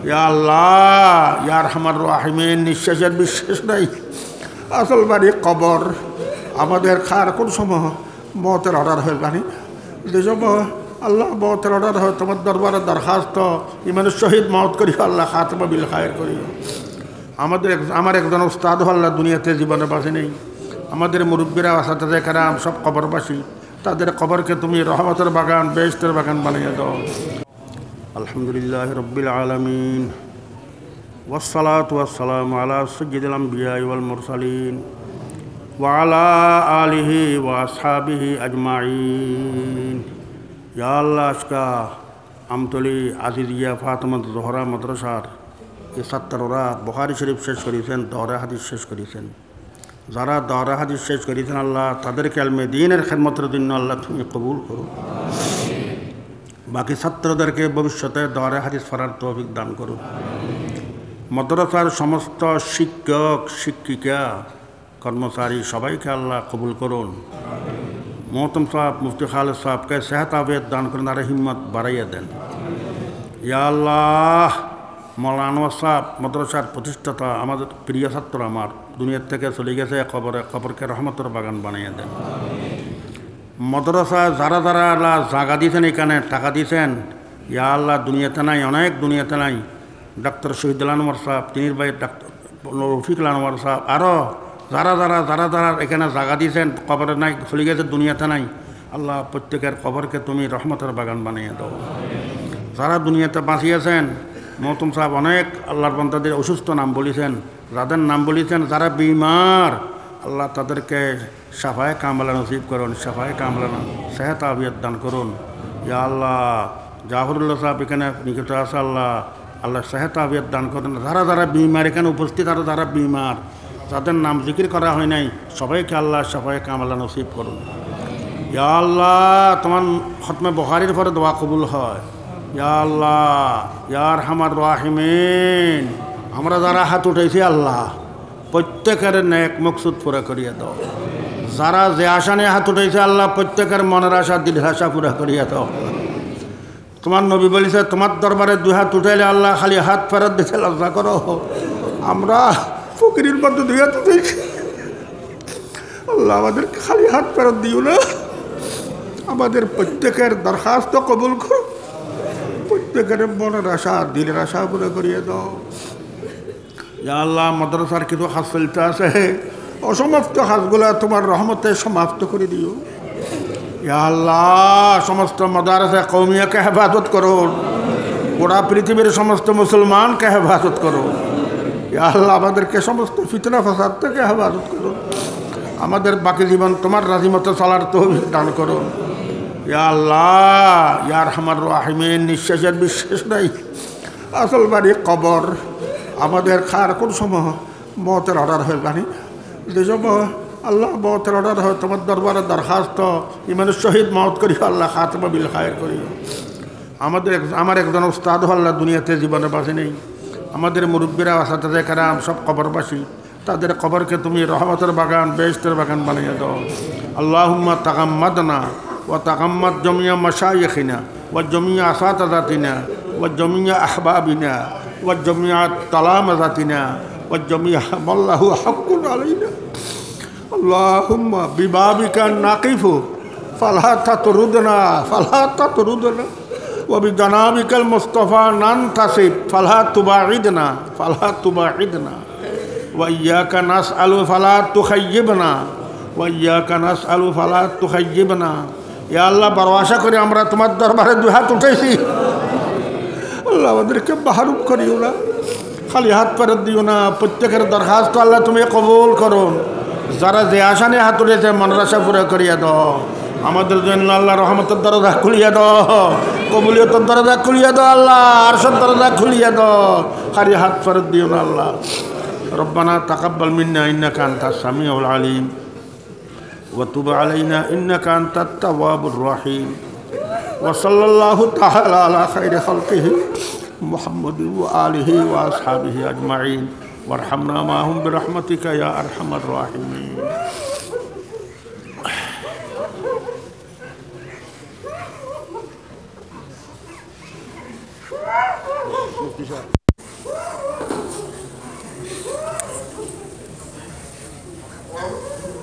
ইয়া আল্লাহ ইয়া আরহামার রাহিমিন, নিঃশ্বাসের বিশ্বাস নাই, আসল বাড়ি কবর। আমাদের খার কোন সময় মতের অর্ডার হয়ে জানি যে সময় আল্লাহ মতের অর্ডার হয়, তোমার দরবারে দরখাস্ত ইমানের শহীদ মত করি আল্লাহ, খাতমা বিল খায়ের করি। আমার একজন উস্তাদ আল্লাহ দুনিয়াতে জীবনে বাঁচে নেই। আমাদের মুরব্বীরা আসাতে কারাম সব কবরবাসী, তাদের কবরকে তুমি রহমতের বাগান, বেহেশতের বাগান বানিয়ে দাও। আলহামদুলিল্লাহ রব্বিল আলামিন, ওয়াসসালাতু ওয়াসসালামু আলা সাইয়্যিদিল আমবিয়া ওয়াল মুরসালিন ওয়া আলা আলিহি ওয়া আসহাবিহি আজমাইন। ইয়া আল্লাহ, আজকা আমতলি আজিজিয়া ফাতেমা জোহরা মাদ্রাসার এই ছাত্ররা বুখারী শরীফ শেষ করেছেন, দওরা হাদিস শেষ করেছেন। যারা দওরা হাদিস শেষ করেছেন আল্লাহ তাদেরকে আলমে দ্বীনের খেদমতের জন্য আল্লাহ তুমি কবুল করো। বাকি ছাত্রদেরকে ভবিষ্যতে দওরা হাদিস পড়ার তৌফিক দান করুন। মাদ্রাসার সমস্ত শিক্ষক শিক্ষিকা কর্মচারী সবাইকে আল্লাহ কবুল করুন। মোহতম সাহেব মুফতি খালেদ সাহেবকে সেহত আফিয়ত দান করেন, আর হিম্মত বাড়াইয়া দেন। ইয়া আল্লাহ, মৌলানা আনোয়ার সাহেব মাদ্রাসার প্রতিষ্ঠাতা, আমাদের প্রিয় ছাত্র, আমার দুনিয়ার থেকে চলে গেছে, কবরকে রহমতের বাগান বানিয়ে দেন। মাদ্রাসা যারা যারা জায়গা দিয়েছেন, এখানে টাকা দিয়েছেন, ইয়া আল্লাহ দুনিয়াতে নাই, অনেক দুনিয়াতে নাই। ডাক্তার শহীদুল আনোয়ার সাহেব, তিনির ভাই ডাক্তার রফিকুল আনোয়ার সাহেব, আরও যারা এখানে জায়গা দিয়েছেন, কবরে নাই, চলে গেছে, দুনিয়াতে নাই। আল্লাহ প্রত্যেকের কবরকে তুমি রহমতের বাগান বানিয়ে দাও। যারা দুনিয়াতে বাঁচিয়েছেন, মহতম সাহেব অনেক আল্লাহর বান্দাদের অসুস্থ নাম বলেছেন, যাদের নাম বলেছেন, যারা বিমার, আল্লাহ তাদেরকে শাফায়ে কামলা নসিব করুন, শাফায়ে কামলা সেহত আফিয়ত দান করুন। ইয়া আল্লাহ, জাফরুল্লাহ সাহেব এখানে নিকট আছে, আল্লাহ সেহত আফিয়ত দান করুন। যারা বিমার এখানে উপস্থিত, আরও যারা বিমার, যাদের নাম জিকির করা হয় নাই, সবাইকে আল্লাহ শাফায়ে কামলা নসিব করুন। ইয়া আল্লাহ, তোমার খতমে বুখারীর পরে দোয়া কবুল হয়। ইয়া আল্লাহ ইয়া আরহামার রাহিমিন, আমরা যারা হাত উঠেছি আল্লাহ প্রত্যেকের নেক মকসুদ পুরা করিয়া দাও। যারা যে আশা নিয়ে হাত উঠেছে আল্লাহ প্রত্যেকের মনের আশা, দিলের আশা পুরা করিয়া দাও। তোমার নবী বলেছে, তোমার দরবারে দুই হাত উঠাইলে আল্লাহ খালি হাত ফেরত দিতে লজ্জা করো। আমরা ফকিরের মধ্যে দুই হাত উঠেছি আল্লাহ, আমাদের খালি হাত ফেরত দিও না, আমাদের প্রত্যেকের দরখাস্ত কবুল করো, প্রত্যেকের মনের আশা, দিলের আশা পুরো করিয়ে দাও। ইয়া আল্লাহ, মাদ্রাসার কিছু কাজ চলতে আছে, অসমাপ্ত কাজগুলা তোমার রহমতে সমাপ্ত করে দিও। ইয়া আল্লাহ, সমস্ত মাদ্রাসা কওমিয়াকে হেফাজত করো, গোটা পৃথিবীর সমস্ত মুসলমানকে হেফাজত করো। ইয়া আল্লাহ, আমাদেরকে সমস্ত ফিতনা ফাসাদ থেকে হেফাজত করো। আমাদের বাকি জীবন তোমার রাজিমতে চলার তৌফিক দান করো। ইয়া আল্লাহ ইয়া আরহামার রাহিমিন, নিঃশ্বাসের বিশ্বাস নাই, আসল বাড়ি কবর। আমাদের খার কোন সময় মতের অর্ডার হয়ে জানি যে সময় আল্লাহ মতের অর্ডার হয়, তোমার দরবারে দরখাস্ত ইমানের শহীদ মত করি আল্লাহ, খাতমা বিল খায়ের করি। আমার একজন উস্তাদ আল্লাহ দুনিয়াতে জীবনে বাঁচে নেই। আমাদের মুরব্বীরা আসাতে কারাম সব কবরবাসী, তাদের কবরকে তুমি রহমতের বাগান, বেহেশতের বাগান বানিয়ে দাও। আল্লাহুম্মা তাগাম্মাদনা ওয়া তাগাম্মাদ জামিয়া মাশায়িখিনা ওয়া জামিয়া আসাতাযাতিনা ওয়া জামিয়া আহবাবিনা ওয়া জামিয়া তালামাযাতিনা ওয়া জামিয়া মাল্লাহু হাক্কুন আলাইনা। আল্লাহুম্মা বিবাবিকা নাকিফু ফালা তাতরুদনা ওয়া বিজানাবিকাল মুস্তাফা নানতাসিব ফালা তুবাইদনা ওয়া ইয়্যাকা নাসআলু ফালা তুখাইয়িবনা ইয়া আল্লাহ, ভরসা করে আমরা তোমার দরবারে দুই হাত উঠেছি আল্লাহ, আমাদেরকে মাহরুম করিও না, খালি হাত ফেরত দিও না। প্রত্যেকের দরখাস্ত আল্লাহ তুমি কবুল করো। যারা যে আশা নিয়ে হাত উঠেছে মনের আশা পুরো করিয়া দাও। আমাদের জন্য আল্লাহ রহমতের দরজা খুলিয়া দাও, কবুলিয়তের দরজা খুলিয়া দাও আল্লাহ, আরশের দরজা খুলিয়া দাও, খালি হাত ফেরত দিও না আল্লাহ। রব্বানা তাকাব্বাল মিন্না ইন্নাকা আনতাস সামিউল আলিম ওয়া তুব আলাইনা ইন্নাকা আনতাত তাওয়াবুর রহিম। ওয়া সাল্লাল্লাহু তাআলা আলা খাইরি খালকিহি মুহাম্মাদিন ওয়া আলিহি ওয়া আসহাবিহি আজমাইন ওয়ারহামনা মাহুম বিরহমাতিকা ইয়া আরহামার রাহিমিন। Thank you.